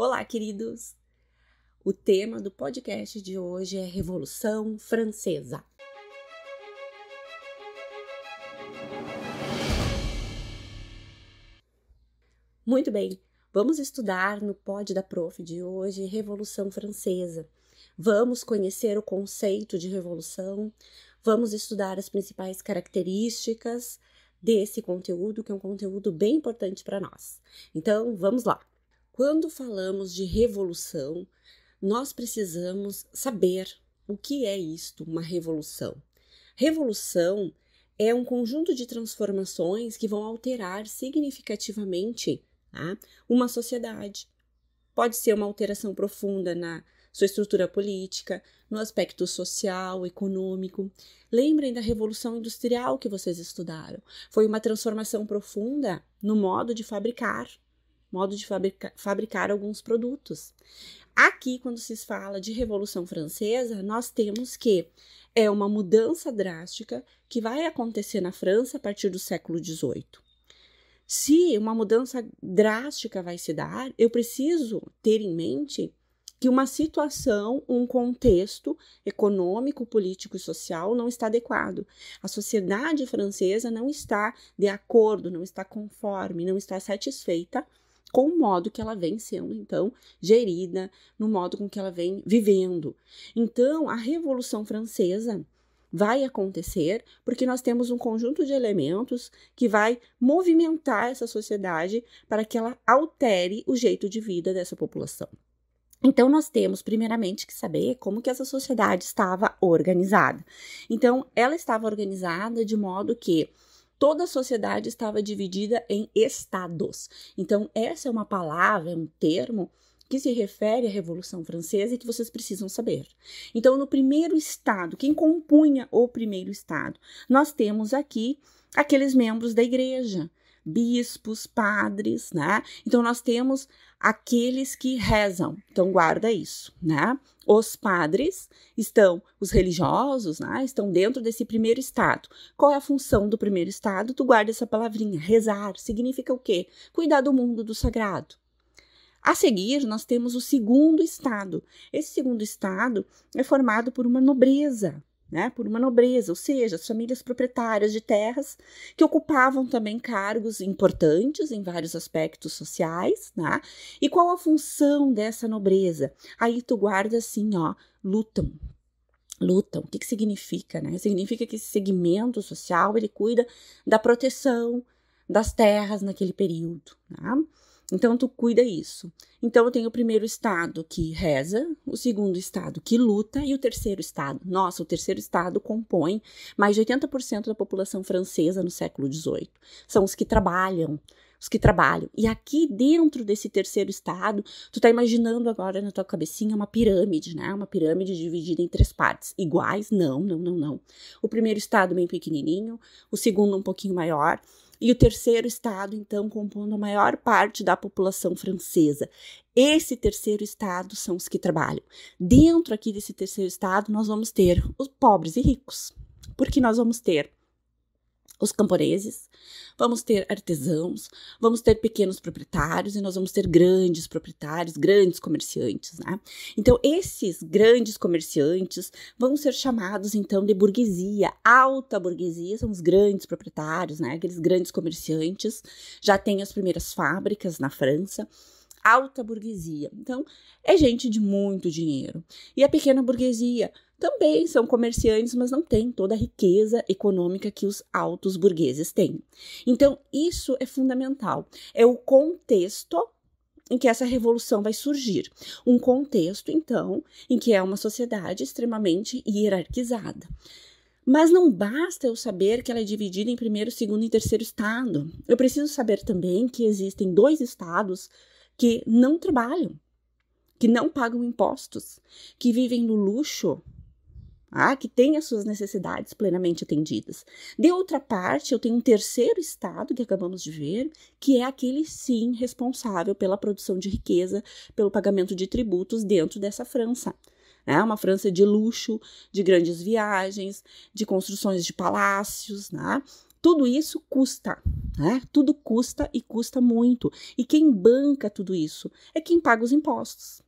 Olá, queridos! O tema do podcast de hoje é Revolução Francesa. Muito bem, vamos estudar no Pod da Prof de hoje Revolução Francesa. Vamos conhecer o conceito de revolução, vamos estudar as principais características desse conteúdo, que é um conteúdo bem importante para nós. Então, vamos lá! Quando falamos de revolução, nós precisamos saber o que é isto, uma revolução. Revolução é um conjunto de transformações que vão alterar significativamente uma sociedade. Pode ser uma alteração profunda na sua estrutura política, no aspecto social, econômico. Lembrem da Revolução Industrial que vocês estudaram. Foi uma transformação profunda no modo de fabricar alguns produtos. Aqui, quando se fala de Revolução Francesa, nós temos que é uma mudança drástica que vai acontecer na França a partir do século XVIII. Se uma mudança drástica vai se dar, eu preciso ter em mente que uma situação, um contexto econômico, político e social não está adequado. A sociedade francesa não está de acordo, não está conforme, não está satisfeita com o modo que ela vem sendo, então, gerida, no modo com que ela vem vivendo. Então, a Revolução Francesa vai acontecer porque nós temos um conjunto de elementos que vai movimentar essa sociedade para que ela altere o jeito de vida dessa população. Então, nós temos, primeiramente, que saber como que essa sociedade estava organizada. Então, ela estava organizada de modo que toda a sociedade estava dividida em estados. Então, essa é uma palavra, é um termo que se refere à Revolução Francesa e que vocês precisam saber. Então, no primeiro estado, quem compunha o primeiro estado? Nós temos aqui aqueles membros da igreja, bispos, padres, né? Então, nós temos aqueles que rezam. Então, guarda isso, né? Os padres os religiosos, né? Estão dentro desse primeiro estado. Qual é a função do primeiro estado? Tu guarda essa palavrinha, rezar. Significa o quê? Cuidar do mundo do sagrado. A seguir, nós temos o segundo estado. Esse segundo estado é formado por uma nobreza, por uma nobreza, ou seja, as famílias proprietárias de terras que ocupavam também cargos importantes em vários aspectos sociais, E qual a função dessa nobreza? Aí tu guarda assim, lutam. O que significa, Significa que esse segmento social, ele cuida da proteção das terras naquele período, Então, tu cuida isso. Então, eu tenho o primeiro estado que reza, o segundo estado que luta e o terceiro estado. Nossa, o terceiro estado compõe mais de 80% da população francesa no século XVIII. São os que trabalham. E aqui dentro desse terceiro estado, tu tá imaginando agora na tua cabecinha uma pirâmide, Uma pirâmide dividida em 3 partes. Iguais? Não. O primeiro estado bem pequenininho, o segundo um pouquinho maior, e o terceiro estado, então, compondo a maior parte da população francesa. Esse terceiro estado são os que trabalham. Dentro aqui desse terceiro estado, nós vamos ter os pobres e ricos, porque nós vamos ter os camponeses, vamos ter artesãos, vamos ter pequenos proprietários e nós vamos ter grandes proprietários, grandes comerciantes, Então, esses grandes comerciantes vão ser chamados, então, de burguesia. Alta burguesia são os grandes proprietários, Aqueles grandes comerciantes. Já tem as primeiras fábricas na França. Alta burguesia. Então, é gente de muito dinheiro. E a pequena burguesia também são comerciantes, mas não têm toda a riqueza econômica que os altos burgueses têm. Então, isso é fundamental. É o contexto em que essa revolução vai surgir. Um contexto, então, em que é uma sociedade extremamente hierarquizada. Mas não basta eu saber que ela é dividida em primeiro, segundo e terceiro estado. Eu preciso saber também que existem 2 estados que não trabalham, que não pagam impostos, que vivem no luxo, que têm as suas necessidades plenamente atendidas. De outra parte, eu tenho um terceiro estado, que acabamos de ver, que é aquele, sim, responsável pela produção de riqueza, pelo pagamento de tributos dentro dessa França. Uma França de luxo, de grandes viagens, de construções de palácios, Tudo isso custa, né? Tudo custa e custa muito. E quem banca tudo isso é quem paga os impostos.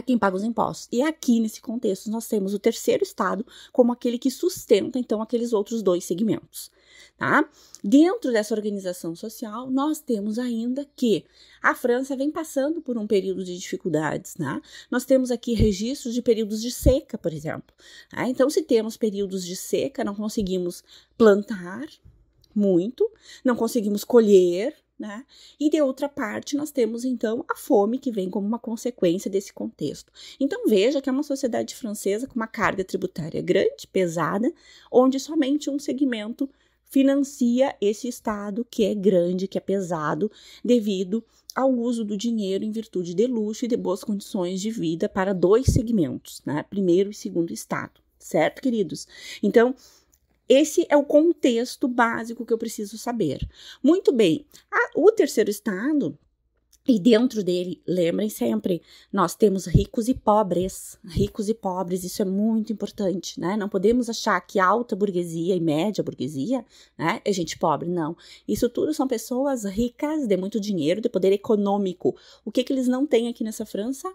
Quem paga os impostos. E aqui, nesse contexto, nós temos o terceiro estado como aquele que sustenta, então, aqueles outros dois segmentos, tá? Dentro dessa organização social, nós temos ainda que a França vem passando por um período de dificuldades, né? Nós temos aqui registros de períodos de seca, por exemplo. Tá? Então, se temos períodos de seca, não conseguimos plantar muito, não conseguimos colher, né? E de outra parte, nós temos então a fome que vem como uma consequência desse contexto. Então veja que é uma sociedade francesa com uma carga tributária grande, pesada, onde somente um segmento financia esse estado que é grande, que é pesado, devido ao uso do dinheiro em virtude de luxo e de boas condições de vida para dois segmentos, né? Primeiro e segundo estado, certo, queridos? Então, esse é o contexto básico que eu preciso saber. Muito bem, o terceiro estado, e dentro dele, lembrem sempre, nós temos ricos e pobres, isso é muito importante, né? Não podemos achar que alta burguesia e média burguesia, né, é gente pobre, não. Isso tudo são pessoas ricas, de muito dinheiro, de poder econômico. O que eles não têm aqui nessa França?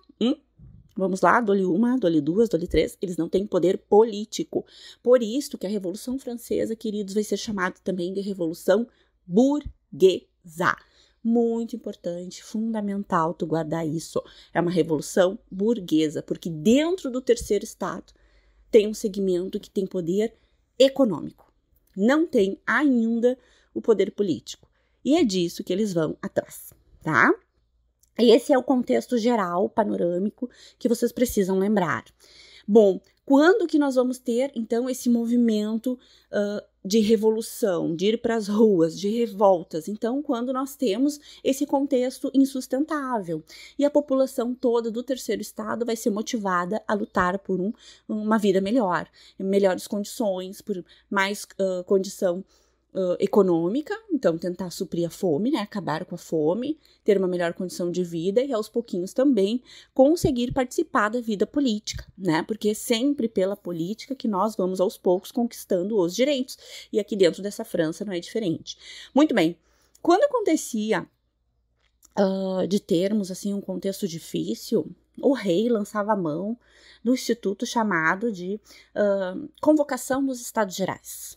Vamos lá, dou-lhe uma, dou-lhe duas, dou-lhe três. Eles não têm poder político. Por isso que a Revolução Francesa, queridos, vai ser chamada também de Revolução Burguesa. Muito importante, fundamental tu guardar isso. É uma revolução burguesa, porque dentro do terceiro estado tem um segmento que tem poder econômico. Não tem ainda o poder político. E é disso que eles vão atrás, tá? Esse é o contexto geral, panorâmico, que vocês precisam lembrar. Bom, quando que nós vamos ter, então, esse movimento de revolução, de ir para as ruas, de revoltas? Então, quando nós temos esse contexto insustentável e a população toda do terceiro estado vai ser motivada a lutar por uma vida melhor, melhores condições, por mais condição econômica, então tentar suprir a fome, né, acabar com a fome, ter uma melhor condição de vida e aos pouquinhos também conseguir participar da vida política, né, porque é sempre pela política que nós vamos aos poucos conquistando os direitos, e aqui dentro dessa França não é diferente. Muito bem, quando acontecia de termos assim um contexto difícil, o rei lançava a mão do instituto chamado de Convocação dos Estados Gerais.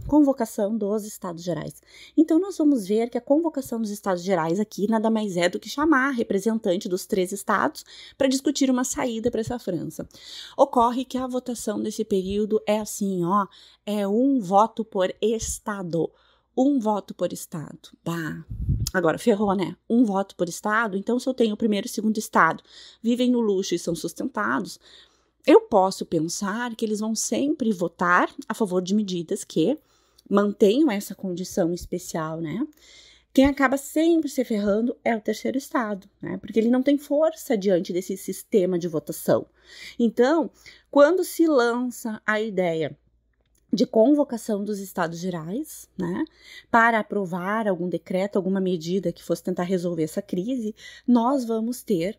Convocação dos Estados Gerais. Então, nós vamos ver que a convocação dos Estados Gerais aqui nada mais é do que chamar representante dos 3 estados para discutir uma saída para essa França. Ocorre que a votação desse período é assim, é um voto por estado. Um voto por estado. Bah, agora ferrou, né? Um voto por estado. Então, se eu tenho o primeiro e segundo estado, vivem no luxo e são sustentados, eu posso pensar que eles vão sempre votar a favor de medidas que mantenham essa condição especial, né? Quem acaba sempre se ferrando é o terceiro estado, né? Porque ele não tem força diante desse sistema de votação. Então, quando se lança a ideia de convocação dos Estados Gerais, né, para aprovar algum decreto, alguma medida que fosse tentar resolver essa crise, nós vamos ter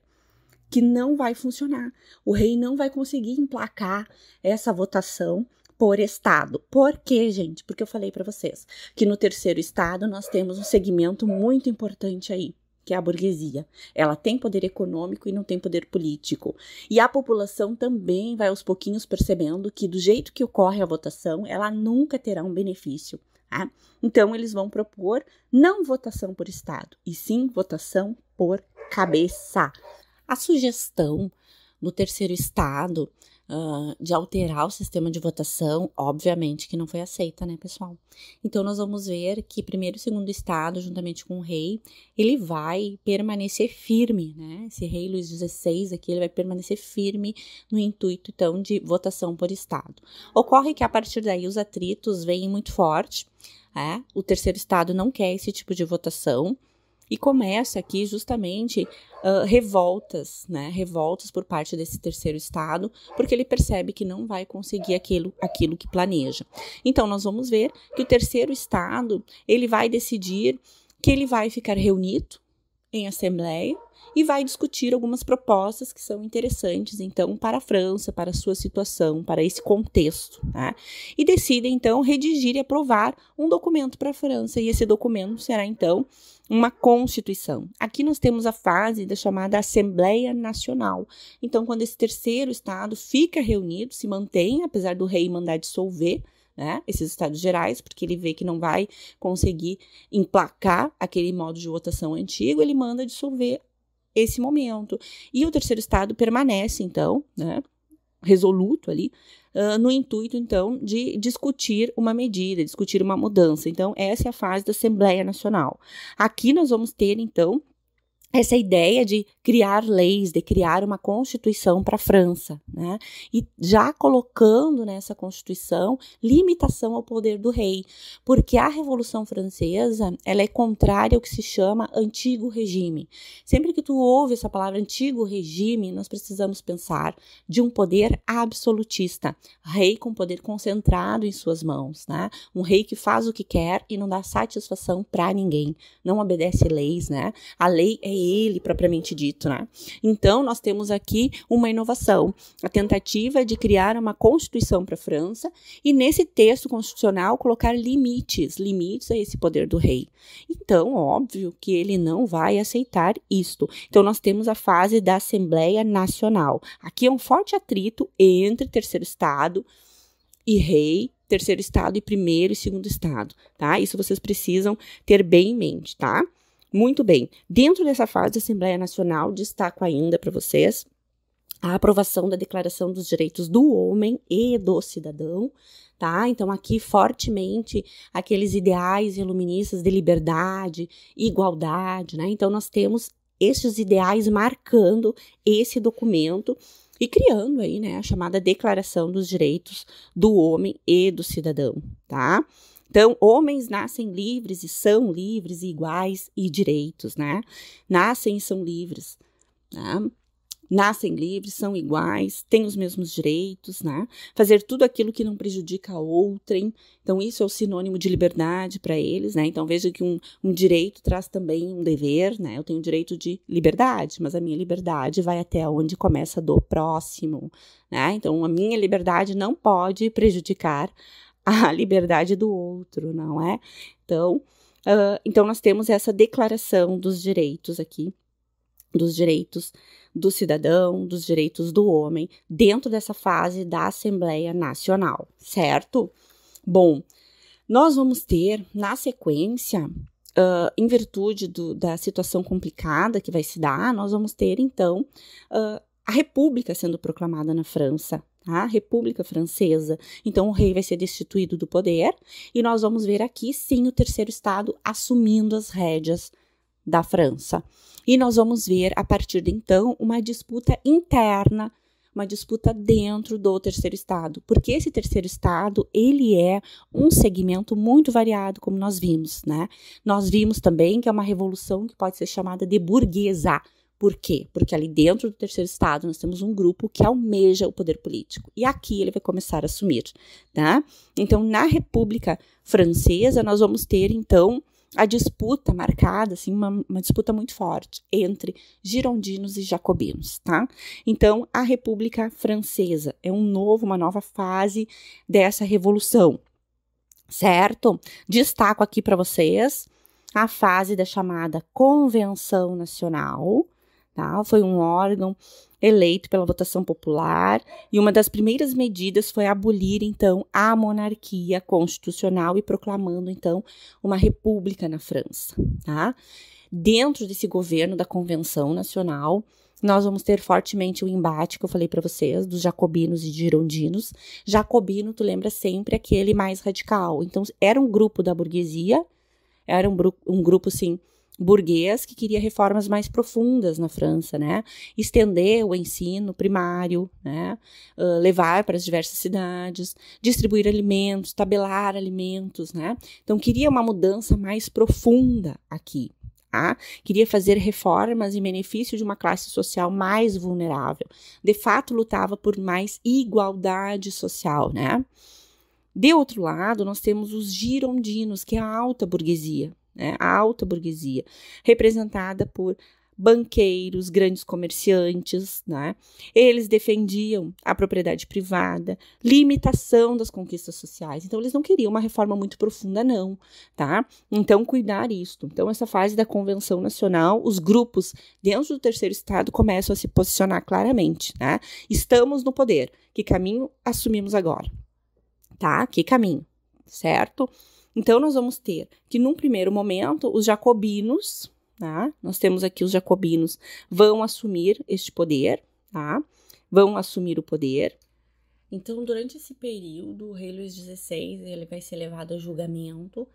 que não vai funcionar. O rei não vai conseguir emplacar essa votação por estado. Por quê, gente? Porque eu falei para vocês que no terceiro estado nós temos um segmento muito importante aí, que é a burguesia. Ela tem poder econômico e não tem poder político. E a população também vai aos pouquinhos percebendo que do jeito que ocorre a votação, ela nunca terá um benefício. Tá? Então, eles vão propor não votação por estado, e sim votação por cabeça. A sugestão do terceiro estado de alterar o sistema de votação, obviamente que não foi aceita, né, pessoal? Então, nós vamos ver que primeiro e segundo estado, juntamente com o rei, ele vai permanecer firme, né? Esse rei Luís XVI aqui, ele vai permanecer firme no intuito, então, de votação por estado. Ocorre que, a partir daí, os atritos vêm muito forte, o terceiro estado não quer esse tipo de votação, e começa aqui justamente revoltas, né? Revoltas por parte desse terceiro estado, porque ele percebe que não vai conseguir aquilo que planeja. Então, nós vamos ver que o terceiro estado, ele vai decidir que ele vai ficar reunido em assembleia e vai discutir algumas propostas que são interessantes, então, para a França, para a sua situação, para esse contexto, tá? E decide, então, redigir e aprovar um documento para a França, e esse documento será, então, uma Constituição. Aqui nós temos a fase da chamada Assembleia Nacional. Então, quando esse terceiro estado fica reunido, se mantém, apesar do rei mandar dissolver, né, esses estados gerais, porque ele vê que não vai conseguir emplacar aquele modo de votação antigo, ele manda dissolver esse momento. E o terceiro estado permanece, então, né, resoluto ali, no intuito, então, de discutir uma medida, discutir uma mudança. Então, essa é a fase da Assembleia Nacional. Aqui nós vamos ter, então, essa ideia de criar leis, de criar uma Constituição para a França, né? E já colocando nessa Constituição limitação ao poder do rei, porque a Revolução Francesa, ela é contrária ao que se chama antigo regime. Sempre que tu ouve essa palavra antigo regime, nós precisamos pensar de um poder absolutista, rei com poder concentrado em suas mãos, né? Um rei que faz o que quer e não dá satisfação para ninguém, não obedece leis, né? A lei é ele propriamente dito, né? Então, nós temos aqui uma inovação, a tentativa de criar uma Constituição para a França e nesse texto constitucional colocar limites a esse poder do rei. Então, óbvio que ele não vai aceitar isto. Então, nós temos a fase da Assembleia Nacional. Aqui é um forte atrito entre terceiro estado e rei, terceiro estado e primeiro e segundo estado, tá? Isso vocês precisam ter bem em mente, tá? Muito bem, dentro dessa fase da Assembleia Nacional, destaco ainda para vocês a aprovação da Declaração dos Direitos do Homem e do Cidadão, tá? Então, aqui, fortemente, aqueles ideais iluministas de liberdade, igualdade, né? Então, nós temos esses ideais marcando esse documento e criando aí, né, a chamada Declaração dos Direitos do Homem e do Cidadão, tá? Então, homens nascem livres e são livres e iguais e direitos, né? Nascem e são livres, né? Nascem livres, são iguais, têm os mesmos direitos, né? Fazer tudo aquilo que não prejudica a outrem. Então, isso é o sinônimo de liberdade para eles, né? Então, veja que um direito traz também um dever, né? Eu tenho o direito de liberdade, mas a minha liberdade vai até onde começa a do próximo, né? Então, a minha liberdade não pode prejudicar a liberdade do outro, não é? Então, nós temos essa declaração dos direitos aqui, dos direitos do cidadão, dos direitos do homem, dentro dessa fase da Assembleia Nacional, certo? Bom, nós vamos ter, na sequência, em virtude da situação complicada que vai se dar, nós vamos ter, então, a República sendo proclamada na França, a República Francesa. Então, o rei vai ser destituído do poder e nós vamos ver aqui, sim, o terceiro estado assumindo as rédeas da França. E nós vamos ver, a partir de então, uma disputa interna, uma disputa dentro do terceiro estado, porque esse terceiro estado, ele é um segmento muito variado, como nós vimos, né? Nós vimos também que é uma revolução que pode ser chamada de burguesa. Por quê? Porque ali dentro do terceiro estado nós temos um grupo que almeja o poder político. E aqui ele vai começar a assumir, tá? Então, na República Francesa, nós vamos ter, então, a disputa marcada, assim, uma disputa muito forte entre girondinos e jacobinos, tá? Então, a República Francesa é uma nova fase dessa revolução, certo? Destaco aqui para vocês a fase da chamada Convenção Nacional, tá? Foi um órgão eleito pela votação popular e uma das primeiras medidas foi abolir, então, a monarquia constitucional e proclamando, então, uma república na França, tá? Dentro desse governo da Convenção Nacional, nós vamos ter fortemente o embate que eu falei para vocês, dos jacobinos e girondinos. Jacobino, tu lembra sempre aquele mais radical. Então, era um grupo da burguesia, era um grupo, assim, burguês que queria reformas mais profundas na França, né? Estender o ensino primário, né? Levar para as diversas cidades, distribuir alimentos, tabelar alimentos, né? Então, queria uma mudança mais profunda aqui, tá? Queria fazer reformas em benefício de uma classe social mais vulnerável. De fato, lutava por mais igualdade social, né? De outro lado, nós temos os girondinos, que é a alta burguesia, né? A alta burguesia, representada por banqueiros, grandes comerciantes, né? Eles defendiam a propriedade privada, limitação das conquistas sociais. Então, eles não queriam uma reforma muito profunda, não, tá? Então, cuidar isto. Então, essa fase da Convenção Nacional, os grupos dentro do terceiro estado começam a se posicionar claramente, né? Estamos no poder. Que caminho assumimos agora? Tá? Que caminho, certo? Então, nós vamos ter que, num primeiro momento, os jacobinos, tá? Nós temos aqui os jacobinos vão assumir este poder, tá? Vão assumir o poder. Então, durante esse período, o rei Luís XVI, ele vai ser levado a julgamento.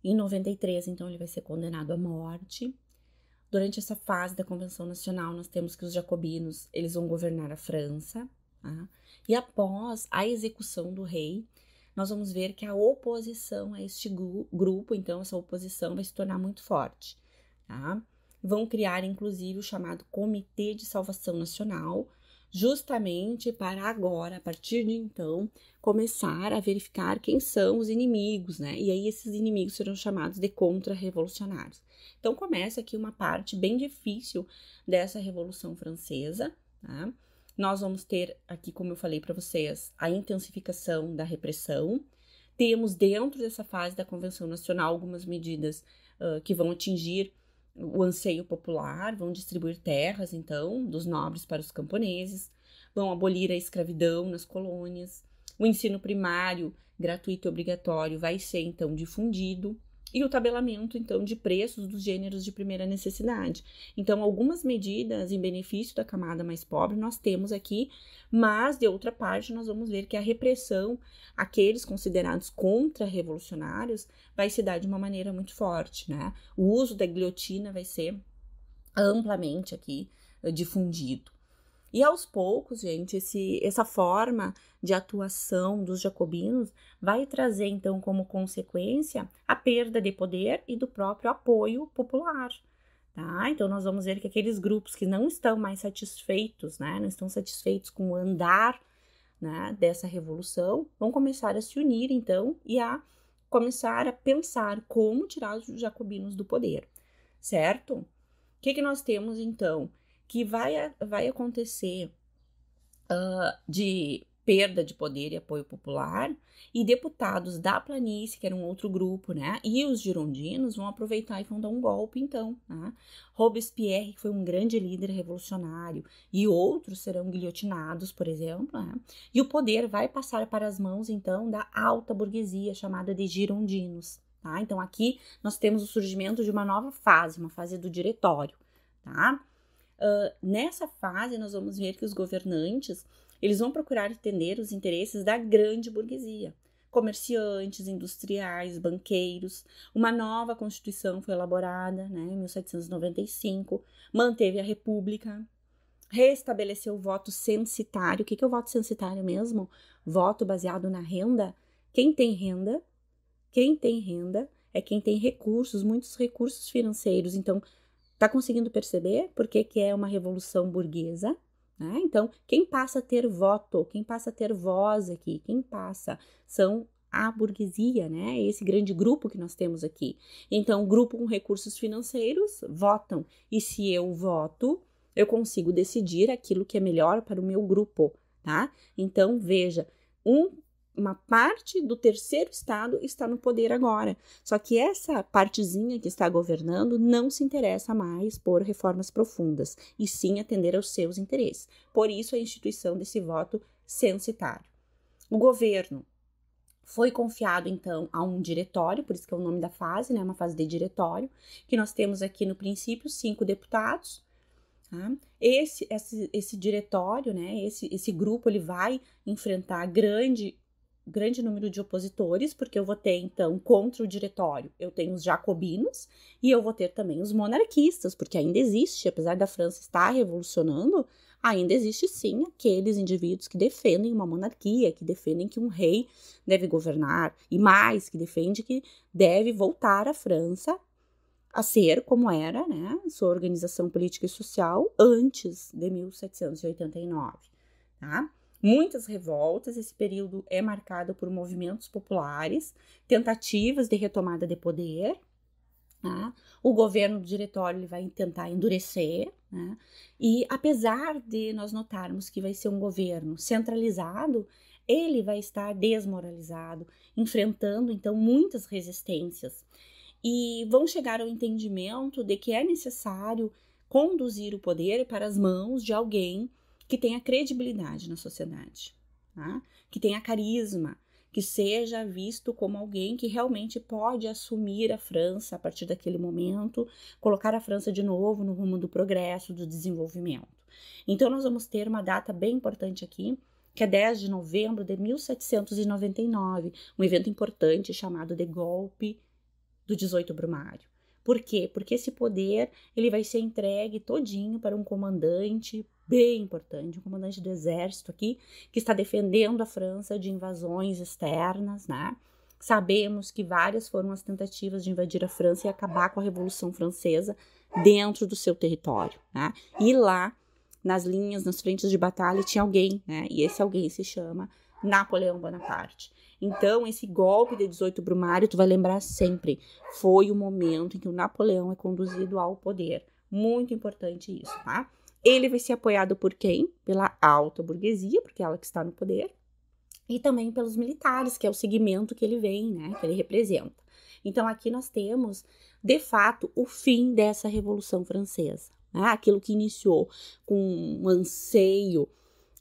Em 93, então, ele vai ser condenado à morte. Durante essa fase da Convenção Nacional, nós temos que os jacobinos, eles vão governar a França, tá? E após a execução do rei, nós vamos ver que a oposição a este grupo, então, essa oposição vai se tornar muito forte. Tá? Vão criar, inclusive, o chamado Comitê de Salvação Nacional, justamente para agora, a partir de então, começar a verificar quem são os inimigos, né? E aí esses inimigos serão chamados de contra-revolucionários. Então, começa aqui uma parte bem difícil dessa Revolução Francesa, tá? Nós vamos ter aqui, como eu falei para vocês, a intensificação da repressão. Temos dentro dessa fase da Convenção Nacional algumas medidas que vão atingir o anseio popular, vão distribuir terras, então, dos nobres para os camponeses, vão abolir a escravidão nas colônias, o ensino primário, gratuito e obrigatório, vai ser, então, difundido, e o tabelamento, então, de preços dos gêneros de primeira necessidade. Então, algumas medidas em benefício da camada mais pobre nós temos aqui, mas, de outra parte, nós vamos ver que a repressão àqueles considerados contra-revolucionários vai se dar de uma maneira muito forte, né? O uso da guilhotina vai ser amplamente aqui difundido. E aos poucos, gente, essa forma de atuação dos jacobinos vai trazer, então, como consequência, a perda de poder e do próprio apoio popular, tá? Então, nós vamos ver que aqueles grupos que não estão mais satisfeitos, né, não estão satisfeitos com o andar, né, dessa revolução, vão começar a se unir, então, e a começar a pensar como tirar os jacobinos do poder, certo? O que nós temos, então? Que vai acontecer de perda de poder e apoio popular, e deputados da planície, que era um outro grupo, né, e os girondinos vão aproveitar e vão dar um golpe, então, né? Robespierre, que foi um grande líder revolucionário, e outros serão guilhotinados, por exemplo, né? E o poder vai passar para as mãos, então, da alta burguesia, chamada de girondinos, tá? Então, aqui nós temos o surgimento de uma nova fase, uma fase do diretório, tá? Nessa fase, nós vamos ver que os governantes, eles vão procurar atender os interesses da grande burguesia, comerciantes, industriais, banqueiros. Uma nova Constituição foi elaborada, né, em 1795, manteve a República, restabeleceu o voto censitário. O que é o voto censitário mesmo? Voto baseado na renda. Quem tem renda é quem tem recursos, muitos recursos financeiros. Então, tá conseguindo perceber por que é uma revolução burguesa? Né? Então, quem passa a ter voto, quem passa a ter voz aqui, quem passa são a burguesia, né? Esse grande grupo que nós temos aqui. Então, o grupo com recursos financeiros votam. E se eu voto, eu consigo decidir aquilo que é melhor para o meu grupo, tá? Então, veja, uma parte do terceiro estado está no poder agora. Só que essa partezinha que está governando não se interessa mais por reformas profundas, e sim atender aos seus interesses. Por isso, a instituição desse voto censitário. O governo foi confiado, então, a um diretório, por isso que é o nome da fase, né? Uma fase de diretório, que nós temos aqui no princípio 5 deputados. Tá? Esse diretório, né? Esse grupo, ele vai enfrentar grande número de opositores, porque eu vou ter, então, contra o diretório, eu tenho os jacobinos, e eu vou ter também os monarquistas, porque ainda existe, apesar da França estar revolucionando, ainda existe, sim, aqueles indivíduos que defendem uma monarquia, que defendem que um rei deve governar, e mais, que defende que deve voltar a França a ser como era, né, sua organização política e social antes de 1789, tá? Muitas revoltas, esse período é marcado por movimentos populares, tentativas de retomada de poder, Tá? O governo do diretório ele vai tentar endurecer, né? E apesar de nós notarmos que vai ser um governo centralizado, ele vai estar desmoralizado, enfrentando então muitas resistências. E vão chegar ao entendimento de que é necessário conduzir o poder para as mãos de alguém que tenha credibilidade na sociedade, tá? Que tenha carisma, que seja visto como alguém que realmente pode assumir a França a partir daquele momento, colocar a França de novo no rumo do progresso, do desenvolvimento. Então, nós vamos ter uma data bem importante aqui, que é 10 de novembro de 1799, um evento importante chamado de Golpe do 18 Brumário. Por quê? Porque esse poder ele vai ser entregue todinho para um comandante bem importante, um comandante do exército aqui, que está defendendo a França de invasões externas, né? Sabemos que várias foram as tentativas de invadir a França e acabar com a Revolução Francesa dentro do seu território, né? E lá, nas linhas, nas frentes de batalha, tinha alguém, né? E esse alguém se chama Napoleão Bonaparte. Então, esse golpe de 18 Brumário, tu vai lembrar sempre, foi o momento em que o Napoleão é conduzido ao poder. Muito importante isso, tá? Ele vai ser apoiado por quem? Pela alta burguesia, porque é ela que está no poder, e também pelos militares, que é o segmento que ele vem, né? Que ele representa. Então, aqui nós temos, de fato, o fim dessa Revolução Francesa, né? Aquilo que iniciou com um anseio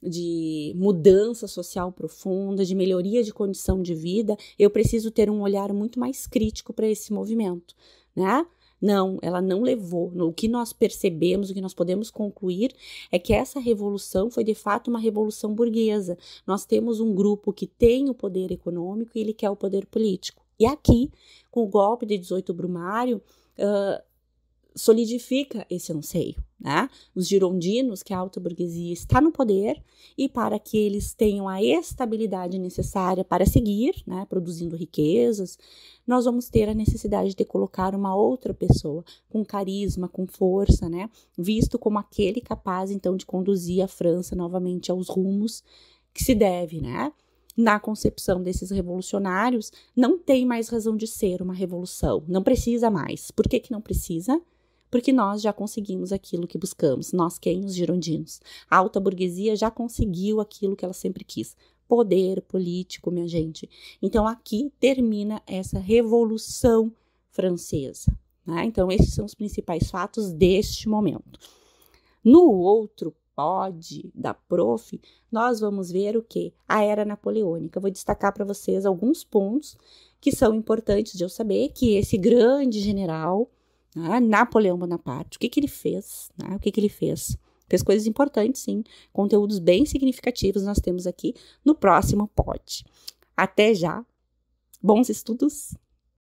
de mudança social profunda, de melhoria de condição de vida, eu preciso ter um olhar muito mais crítico para esse movimento, né? Não, ela não levou. O que nós percebemos, o que nós podemos concluir é que essa revolução foi de fato uma revolução burguesa. Nós temos um grupo que tem o poder econômico e ele quer o poder político. E aqui, com o golpe de 18 Brumário, solidifica esse anseio, né? Os girondinos, que a alta burguesia está no poder, e para que eles tenham a estabilidade necessária para seguir, né, produzindo riquezas, nós vamos ter a necessidade de colocar uma outra pessoa com carisma, com força, né, visto como aquele capaz, então, de conduzir a França novamente aos rumos que se deve, né? Na concepção desses revolucionários, não tem mais razão de ser uma revolução, não precisa mais. Por que não precisa? Porque nós já conseguimos aquilo que buscamos, nós quem? Os girondinos. A alta burguesia já conseguiu aquilo que ela sempre quis, poder político, minha gente. Então, aqui termina essa Revolução Francesa, né? Então, esses são os principais fatos deste momento. No outro pod da Prof, nós vamos ver o quê? A Era Napoleônica. Eu vou destacar para vocês alguns pontos que são importantes de eu saber, que esse grande general, Napoleão Bonaparte, o que ele fez, né? O que ele fez? Fez coisas importantes, sim, conteúdos bem significativos nós temos aqui no próximo pod. Até já, bons estudos!